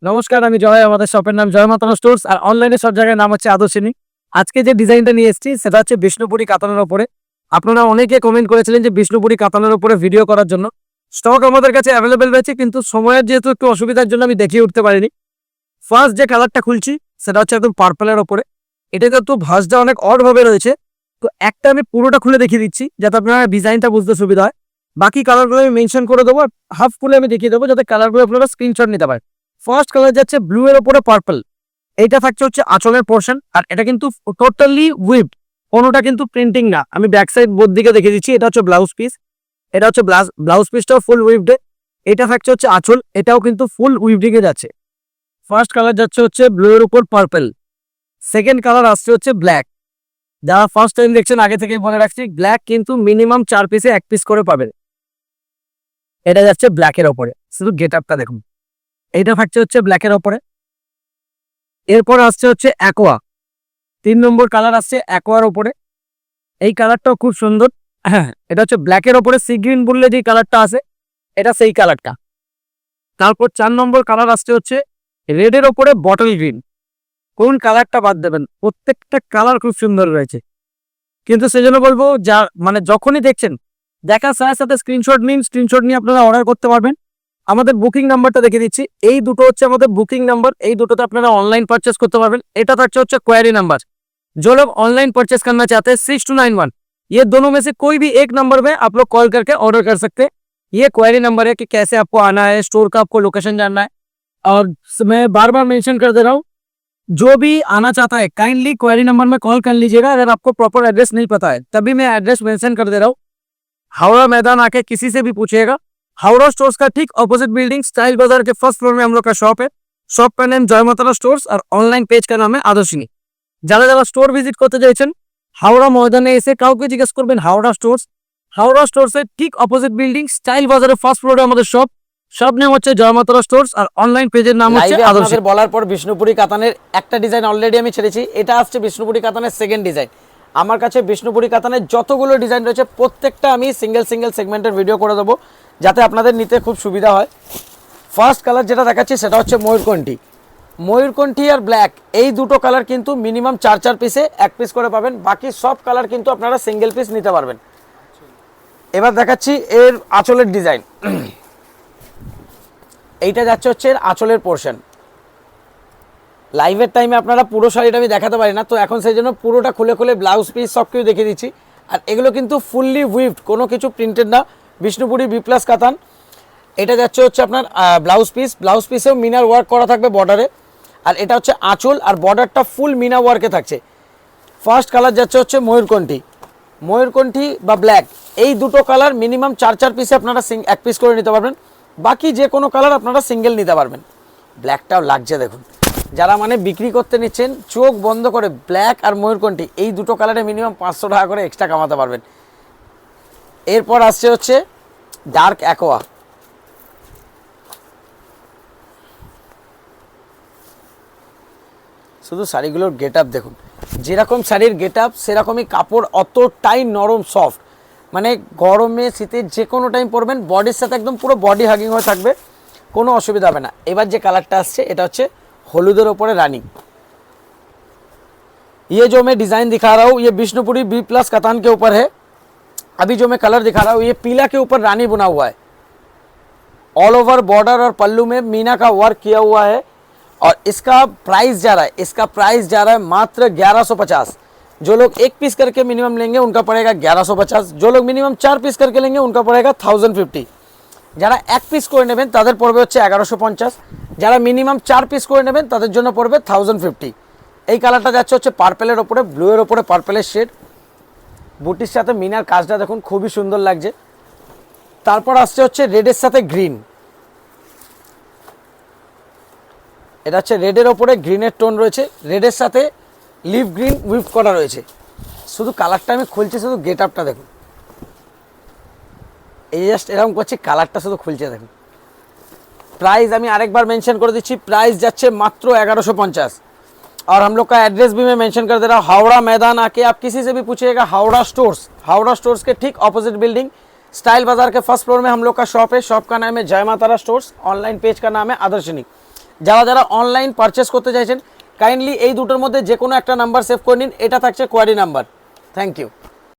নমস্কার, আমি জয়। আমাদের শপের নাম জয় মাতানো স্টোর্স আর অনলাইনে সব জায়গায় নাম হচ্ছে আদর্শিনী। আজকে যে ডিজাইনটা নিয়ে এসেছি সেটা হচ্ছে বিষ্ণুপুরি কাতানের উপরে। আপনারা অনেকে কমেন্ট করেছিলেন যে বিষ্ণুপুরি কাতানের উপরে ভিডিও করার জন্য। স্টক আমাদের কাছে অ্যাভেলেবেল রয়েছে, কিন্তু সময়ের যেহেতু একটু অসুবিধার জন্য আমি দেখিয়ে উঠতে পারিনি। ফার্স্ট যে কালারটা খুলছি সেটা হচ্ছে একদম পার্পলের ওপরে। এটাতে একটু ভাঁজটা অনেক অড ভাবে রয়েছে, তো একটা আমি পুরোটা খুলে দেখিয়ে দিচ্ছি যাতে আপনারা ডিজাইনটা বুঝতে সুবিধা হয়। বাকি কালারগুলো আমি মেনশন করে দেবো, হাফ খুলে আমি দেখিয়ে দেবো যাতে কালারগুলো আপনারা স্ক্রিনশট নিতে পারেন। ফার্স্ট কালার যাচ্ছে ব্লু এর উপরে পার্পল। এইটা থাকছে হচ্ছে আঁচলের পোর্শন, আর এটা কিন্তু টোটালি উইভড, কোনোটা কিন্তু প্রিন্টিং না। আমি ব্যাক সাইড বোর্ড দিকে দেখে দিচ্ছি। এটা হচ্ছে ব্লাউজ পিস, এটা হচ্ছে ব্লাউজ পিসটাও ফুল উইভডে। এটা থাকছে হচ্ছে আঁচল, এটাও কিন্তু ফুল উইভডিং এ যাচ্ছে। ফার্স্ট কালার যাচ্ছে হচ্ছে ব্লু এর উপর পার্পল। সেকেন্ড কালার আসছে হচ্ছে ব্ল্যাক। যারা ফার্স্ট টাইম দেখছেন আগে থেকে বলে রাখছি, ব্ল্যাক কিন্তু মিনিমাম 4 পিসে 1 পিস করে পাবেন। এটা যাচ্ছে ব্ল্যাকের ওপরে, শুধু গেট আপটা দেখুন। এইটা থাকছে হচ্ছে ব্ল্যাকের ওপরে। এরপর আসছে হচ্ছে অ্যাকোয়া। 3 নম্বর কালার আসছে অ্যাকোয়ার ওপরে। এই কালারটাও খুব সুন্দর। হ্যাঁ, এটা হচ্ছে ব্ল্যাকের ওপরে সি গ্রিন বললে যে কালারটা আছে, এটা সেই কালারটা। তারপর 4 নম্বর কালার আসছে হচ্ছে রেডের ওপরে বটল গ্রিন। কোন কালারটা বাদ দেবেন? প্রত্যেকটা কালার খুব সুন্দর রয়েছে, কিন্তু সেজন্য বলবো যা মানে যখনই দেখছেন দেখার সাথে সাথে স্ক্রিনশট নিন। স্ক্রিনশট নিয়ে আপনারা অর্ডার করতে পারবেন। আমাদের বুকিং নাম্বারটা দেখে দিচ্ছি। এই দুটো হচ্ছে আমাদের বুকিং নাম্বার, এই দুটোতে আপনারা অনলাइन परचेस करते पारबेन। এটা থাকছে হচ্ছে क्वेरी नंबर। जो लोग ऑनलाइन परचेस करना चाहते हैं 6291, ये दोनों में से कोई भी एक नंबर में आप लोग कॉल करके ऑर्डर कर सकते हैं। ये क्वेरी नंबर है कि कैसे आपको आना है, स्टोर का आपको लोकेशन जानना है। और मैं बार बार मेंशन कर दे रहा हूँ, जो भी आना चाहता है काइंडली क्वेरी नंबर में कॉल कर लीजिएगा। अगर आपको प्रॉपर एड्रेस नहीं पता है तभी मैं एड्रेस मेंशन कर दे रहा हूँ। हावड़ा मैदान आके किसी से भी पूछिएगा। हावड़ा स्टोर्स का ठीक ऑपोजिट बिल्डिंग स्टाइल बाजार के फर्स्ट फ्लोर में हम लोग का शॉप है। शॉप का नेम जय मातारा स्टोर्स और ऑनलाइन पेज का नाम है आदर्शिनी। যারা যারা স্টোর ভিজিট করতে চাইছেন হাওড়া ময়দানে এসে কাউকে জিজ্ঞেস করবেন হাওড়া স্টোর্স। হাওড়া স্টোর্সের ঠিক অপোজিট বিল্ডিং স্টাইল বাজারের ফার্স্ট ফ্লোরে আমাদের শপ। শপ নেম হচ্ছে জয় মাতারা স্টোর্স আর অনলাইন পেজের নাম হচ্ছে আদর্শ। আপনাদের বলার পর বিষ্ণুপুরি কাতানের একটা ডিজাইন অলরেডি আমি ছেড়েছি। এটা আসছে বিষ্ণুপুরি কাতানের সেকেন্ড ডিজাইন। আমার কাছে বিষ্ণুপুরি কাতানের যতগুলো ডিজাইন রয়েছে প্রত্যেকটা আমি সিঙ্গেল সিঙ্গেল সেগমেন্টের ভিডিও করে দেবো যাতে আপনাদের নিতে খুব সুবিধা হয়। ফার্স্ট কালার যেটা দেখাচ্ছি সেটা হচ্ছে ময়ূরকণ্ঠী। ময়ূরকণ্ঠী আর ব্ল্যাক এই দুটো কালার কিন্তু মিনিমাম 4 পিসে 1 পিস করে পাবেন। বাকি সব কালার কিন্তু আপনারা সিঙ্গেল পিস নিতে পারবেন। এবার দেখাচ্ছি এর আঁচলের ডিজাইন। এইটা যাচ্ছে হচ্ছে আঁচলের পোর্শন। লাইভের টাইমে আপনারা পুরো শাড়িটা আমি দেখাতে পারি না, তো এখন সেই জন্য পুরোটা খুলে খুলে ব্লাউজ পিস সব কিছু দেখিয়ে দিচ্ছি। আর এগুলো কিন্তু ফুললি উইভড, কোনো কিছু প্রিন্টেড না। বিষ্ণুপুরি বি প্লাস কাতান। এটা যাচ্ছে হচ্ছে আপনার ব্লাউজ পিস। ব্লাউজ পিসেও মিনার ওয়ার্ক করা থাকবে বর্ডারে। আর এটা হচ্ছে আঁচল, আর বর্ডারটা ফুল মিনা ওয়ার্কে থাকছে। ফার্স্ট কালার যাচ্ছে হচ্ছে ময়ূরকণ্ঠী। ময়ূরকণ্ঠী বা ব্ল্যাক এই দুটো কালার মিনিমাম 4 পিসে আপনারা 1 পিস করে নিতে পারবেন। বাকি যে কোনো কালার আপনারা সিঙ্গেল নিতে পারবেন। ব্ল্যাকটাও লাগছে দেখুন। যারা মানে বিক্রি করতে নিচ্ছেন চোখ বন্ধ করে ব্ল্যাক আর ময়ূরকণ্ঠী এই দুটো কালারে মিনিমাম 500 টাকা করে এক্সট্রা কামাতে পারবেন। এরপর আসছে হচ্ছে ডার্ক অ্যাকোয়া। শুধু শাড়িগুলোর গেট আপ দেখুন। যেরকম শাড়ির গেট আপ সেরকমই কাপড়, অতটাই নরম সফট। মানে গরমে শীতে যে কোনো টাইম পরবেন বডির সাথে একদম পুরো বডি হাগিং হয়ে থাকবে, কোনো অসুবিধা হবে না। এবার যে কালারটা আসছে এটা হচ্ছে হলুদের ওপরে রানী। ये जो मैं डिज़ाइन दिखा रहा हूँ ये बिष्णुपुरी बी प्लस कतान के ऊपर है। अभी जो मैं कलर दिखा रहा हूँ ये पीला के ऊपर रानी बुना हुआ है। ऑल ओवर बॉर्डर और पल्लू में मीना का वर्क किया हुआ है। और इसका प्राइस जा रहा है मात्र 1150। जो लोग 1 पीस करके मिनिमम लेंगे उनका पड़ेगा 1150। जो लोग मिनिमम 4 पीस करके लेंगे उनका पड़ेगा 1050। যারা 1 পিস করে নেবেন তাদের পড়বে হচ্ছে 1150। যারা মিনিমাম 4 পিস করে নেবেন তাদের জন্য পড়বে 1050। এই কালারটা যাচ্ছে হচ্ছে পার্পেলের ওপরে, ব্লু এর ওপরে পার্পেলের শেড। বুটির সাথে মিনার কাজটা দেখুন খুবই সুন্দর লাগছে। তারপর আসছে হচ্ছে রেডের সাথে গ্রিন। এটা হচ্ছে রেডের ওপরে গ্রিনের টোন রয়েছে, রেডের সাথে লিভ গ্রিন উইভ করা রয়েছে। শুধু কালারটা আমি খুলছি, শুধু গেট আপটা দেখুন। এই জাস্ট এরকম করছি, কালারটা শুধু খুলছে দেখুন। प्राइस আমি আরেকবার মেंशन कर দিচ্ছি, प्राइस যাচ্ছে মাত্র 1150। और हम लोग का एड्रेस भी मैं मेंशन कर दे रहा हूँ। हावड़ा मैदान आके आप किसी से भी पूछिएगा हावड़ा स्टोर्स के ठीक ऑपोजिट बिल्डिंग स्टाइल बाजार के फर्स्ट फ्लोर में हम लोग का शॉप है। शॉप का नाम है जय मातारा स्टोर्स, ऑनलाइन पेज का नाम है आदर्शनी। যারা যারা অনলাইন পারচেস করতে চাইছেন কাইন্ডলি এই দুটোর মধ্যে যে কোনো একটা নাম্বার সেভ করে নিন, এটা থাকছে কোয়ারি নাম্বার। Thank you.